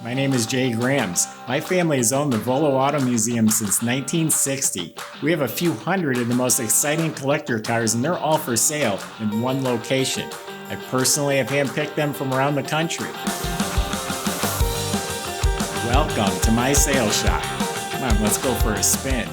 My name is Jay Grams. My family has owned the Volo Auto Museum since 1960. We have a few hundred of the most exciting collector cars, and they're all for sale in one location. I personally have handpicked them from around the country. Welcome to my sales shop. Come on, let's go for a spin.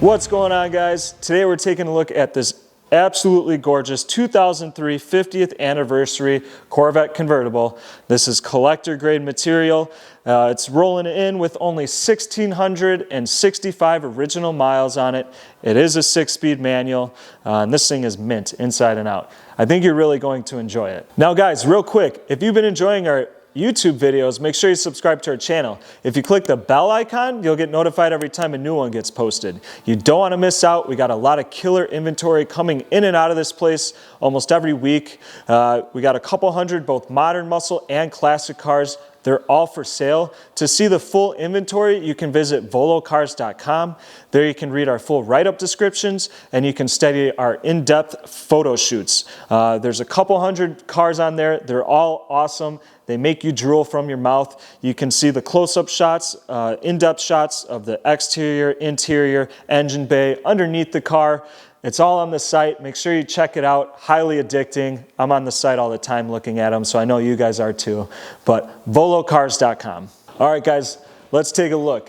What's going on, guys? Today we're taking a look at this absolutely gorgeous 2003 50th anniversary Corvette convertible. This is collector grade material. It's rolling in with only 1,665 original miles on it. It is a 6-speed manual, and this thing is mint inside and out. I think you're really going to enjoy it. Now guys, real quick, if you've been enjoying our YouTube videos, make sure you subscribe to our channel. If you click the bell icon, you'll get notified every time a new one gets posted. You don't want to miss out. We got a lot of killer inventory coming in and out of this place almost every week. We got a couple hundred both modern muscle and classic cars. They're all for sale. To see the full inventory, you can visit volocars.com. There you can read our full write-up descriptions, and you can study our in-depth photo shoots. There's a couple hundred cars on there. They're all awesome. They make you drool from your mouth. You can see the close-up shots, in-depth shots of the exterior, interior, engine bay, underneath the car. It's all on the site. Make sure you check it out. Highly addicting. I'm on the site all the time looking at them, so I know you guys are too. But volocars.com. All right, guys, let's take a look.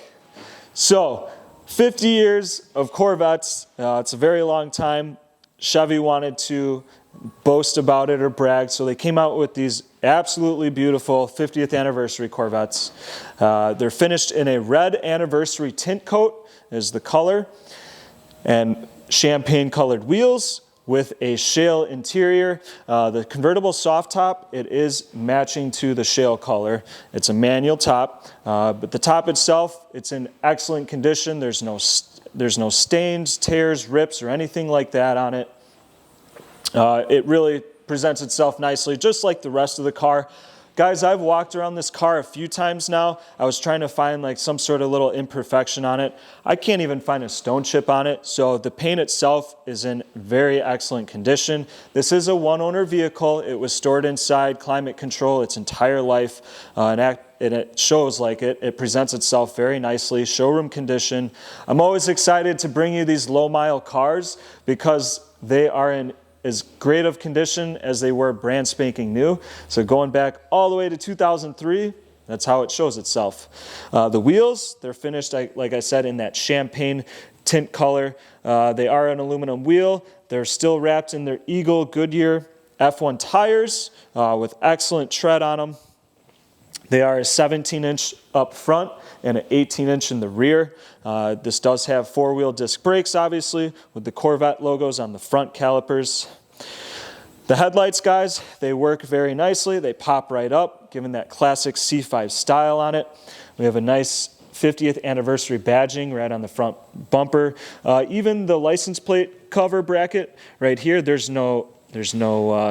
So, 50 years of Corvettes. It's a very long time. Chevy wanted to boast about it or brag, so they came out with these absolutely beautiful 50th anniversary Corvettes. They're finished in a red anniversary tint coat is the color, and champagne colored wheels with a Shale interior. The convertible soft top, it is matching to the Shale color. It's a manual top, but the top itself, it's in excellent condition. There's no stains, tears, rips, or anything like that on it. It really presents itself nicely, just like the rest of the car. Guys, I've walked around this car a few times now. I was trying to find like some sort of little imperfection on it. I can't even find a stone chip on it, so the paint itself is in very excellent condition. This is a one-owner vehicle. It was stored inside climate control its entire life, and it shows like it. It presents itself very nicely, showroom condition. I'm always excited to bring you these low-mile cars because they are in as great of condition as they were brand spanking new. So going back all the way to 2003, that's how it shows itself. The wheels, they're finished, like I said, in that champagne tint color. They are an aluminum wheel. They're still wrapped in their Eagle Goodyear F1 tires with excellent tread on them. They are a 17-inch up front and an 18-inch in the rear. This does have four-wheel disc brakes, obviously, with the Corvette logos on the front calipers. The headlights, guys, they work very nicely. They pop right up, giving that classic C5 style on it. We have a nice 50th anniversary badging right on the front bumper. Even the license plate cover bracket right here, there's no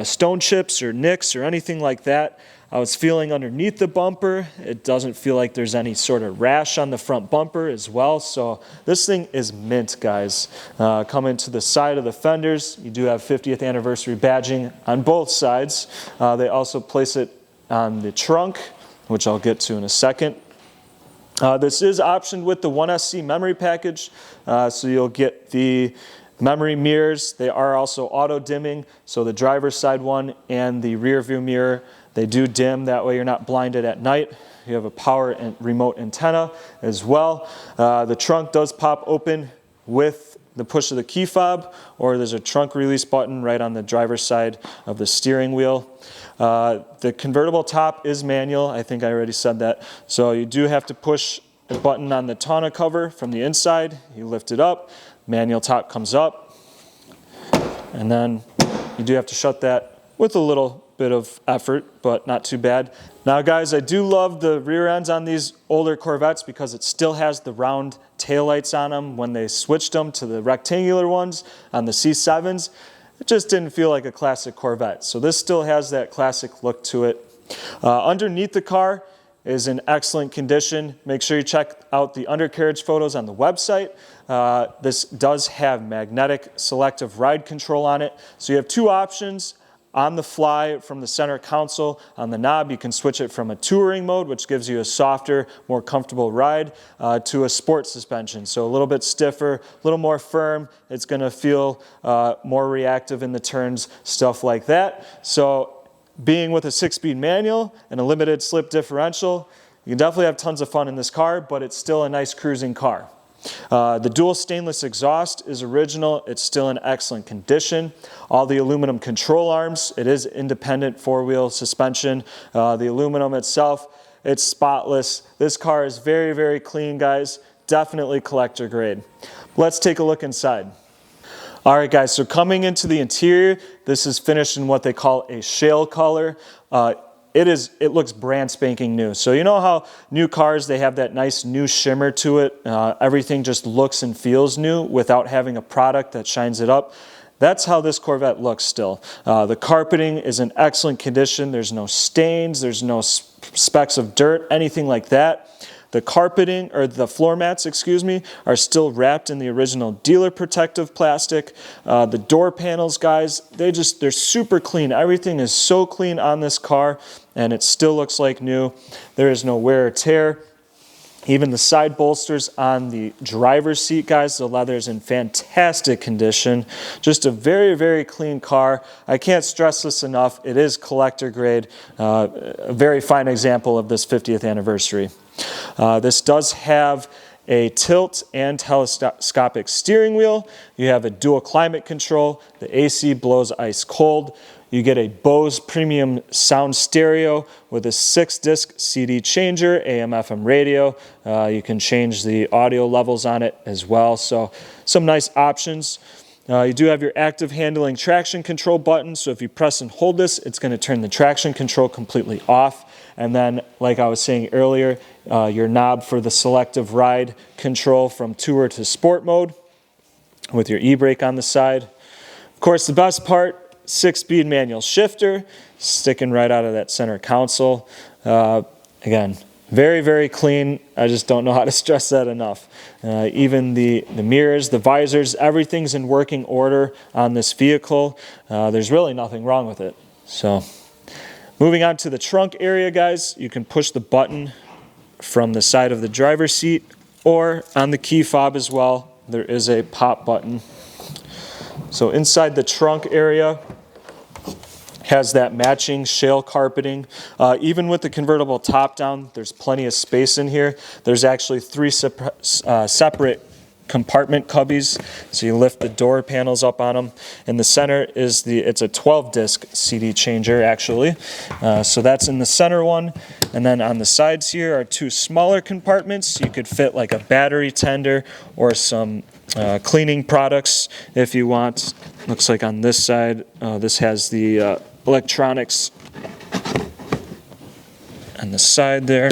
stone chips or nicks or anything like that. I was feeling underneath the bumper. It doesn't feel like there's any sort of rash on the front bumper as well. So this thing is mint, guys. Coming to the side of the fenders, you do have 50th anniversary badging on both sides. They also place it on the trunk, which I'll get to in a second. This is optioned with the 1SC memory package, so you'll get the memory mirrors. They are also auto dimming, so the driver's side one and the rear view mirror, they do dim. That way you're not blinded at night. You have a power and remote antenna as well. The trunk does pop open with the push of the key fob, or there's a trunk release button right on the driver's side of the steering wheel. The convertible top is manual. I think I already said that. So you do have to push a button on the tonneau cover from the inside. You lift it up. Manual top comes up, and then you do have to shut that with a little bit of effort, but not too bad. Now guys, I do love the rear ends on these older Corvettes because it still has the round taillights on them when they switched them to the rectangular ones on the C7s. It just didn't feel like a classic Corvette. So this still has that classic look to it. Underneath the car is in excellent condition. Make sure you check out the undercarriage photos on the website. This does have magnetic selective ride control on it. So you have two options. On the fly from the center console, on the knob, you can switch it from a touring mode, which gives you a softer, more comfortable ride, to a sport suspension. So a little bit stiffer, a little more firm. It's going to feel more reactive in the turns, stuff like that. So being with a 6-speed manual and a limited slip differential, you can definitely have tons of fun in this car, but it's still a nice cruising car. The dual stainless exhaust is original. It's still in excellent condition. All the aluminum control arms, it is independent four-wheel suspension. The aluminum itself, it's spotless. This car is very, very clean, guys. Definitely collector grade. Let's take a look inside. All right, guys, so coming into the interior, this is finished in what they call a shale color. It looks brand spanking new. So you know how new cars, they have that nice new shimmer to it. Everything just looks and feels new without having a product that shines it up. That's how this Corvette looks still. The carpeting is in excellent condition. There's no stains, there's no specks of dirt, anything like that. The carpeting, or the floor mats, excuse me, are still wrapped in the original dealer protective plastic. The door panels, guys, they're super clean. Everything is so clean on this car, and it still looks like new. There is no wear or tear. Even the side bolsters on the driver's seat, guys, the leather is in fantastic condition. Just a very, very clean car. I can't stress this enough. It is collector grade. A very fine example of this 50th anniversary. This does have a tilt and telescopic steering wheel. You have a dual climate control. The AC blows ice cold. You get a Bose premium sound stereo with a 6-disc CD changer, AM/FM radio. You can change the audio levels on it as well. So some nice options. You do have your active handling traction control button. So if you press and hold this, it's going to turn the traction control completely off. And then, like I was saying earlier, your knob for the selective ride control from tour to sport mode with your e-brake on the side. Of course, the best part, 6-speed manual shifter, sticking right out of that center console. Again, very, very clean. I just don't know how to stress that enough. Even the mirrors, the visors, everything's in working order on this vehicle. There's really nothing wrong with it. So, moving on to the trunk area, guys, you can push the button from the side of the driver's seat or on the key fob as well. There is a pop button. So inside the trunk area has that matching shale carpeting. Even with the convertible top down, there's plenty of space in here. There's actually 3 separate compartment cubbies, so you lift the door panels up on them. In the center is it's a 12-disc CD changer actually. So that's in the center one, and then on the sides here are 2 smaller compartments. You could fit like a battery tender or some cleaning products if you want. Looks like on this side, this has the electronics on the side there.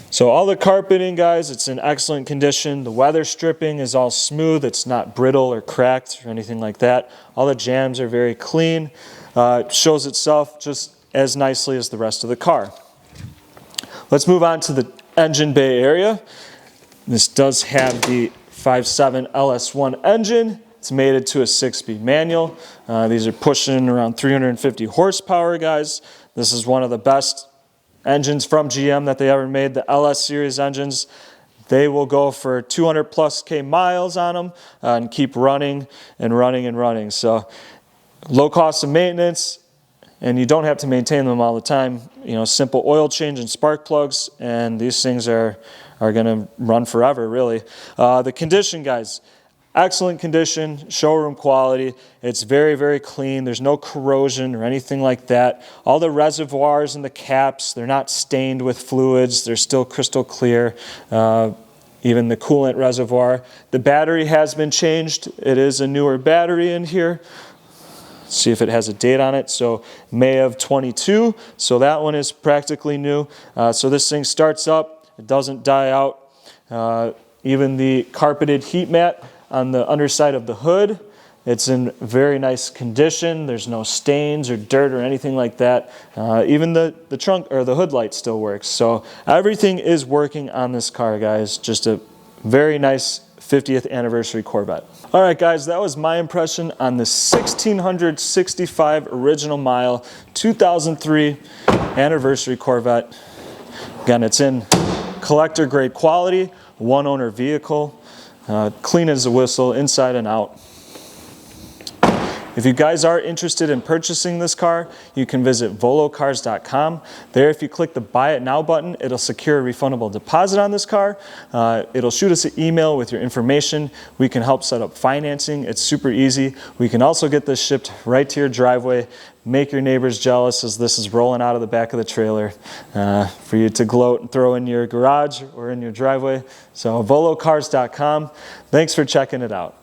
So all the carpeting, guys, it's in excellent condition. The weather stripping is all smooth. It's not brittle or cracked or anything like that. All the jambs are very clean. It shows itself just as nicely as the rest of the car. Let's move on to the engine bay area. This does have the 5.7 LS1 engine. It's mated to a 6-speed manual. These are pushing around 350 horsepower, guys. This is one of the best engines from GM that they ever made. The LS series engines, they will go for 200 plus K miles on them and keep running and running and running. So low cost of maintenance, and you don't have to maintain them all the time. You know, simple oil change and spark plugs, and these things are going to run forever, really. The condition, guys, excellent condition, showroom quality. It's very, very clean. There's no corrosion or anything like that. All the reservoirs and the caps, they're not stained with fluids. They're still crystal clear. Even the coolant reservoir. The battery has been changed. It is a newer battery in here. Let's see if it has a date on it. So May of 22. So that one is practically new. So this thing starts up. It doesn't die out. even the carpeted heat mat on the underside of the hood. It's in very nice condition. There's no stains or dirt or anything like that. Even the trunk or the hood light still works. So everything is working on this car, guys. Just a very nice 50th anniversary Corvette. All right, guys, that was my impression on the 1665 original mile 2003 anniversary Corvette. Again, it's in collector grade quality, one owner vehicle, clean as a whistle inside and out. If you guys are interested in purchasing this car, you can visit volocars.com. There, if you click the Buy It Now button, it'll secure a refundable deposit on this car. It'll shoot us an email with your information. We can help set up financing. It's super easy. We can also get this shipped right to your driveway. Make your neighbors jealous as this is rolling out of the back of the trailer for you to gloat and throw in your garage or in your driveway. So volocars.com. Thanks for checking it out.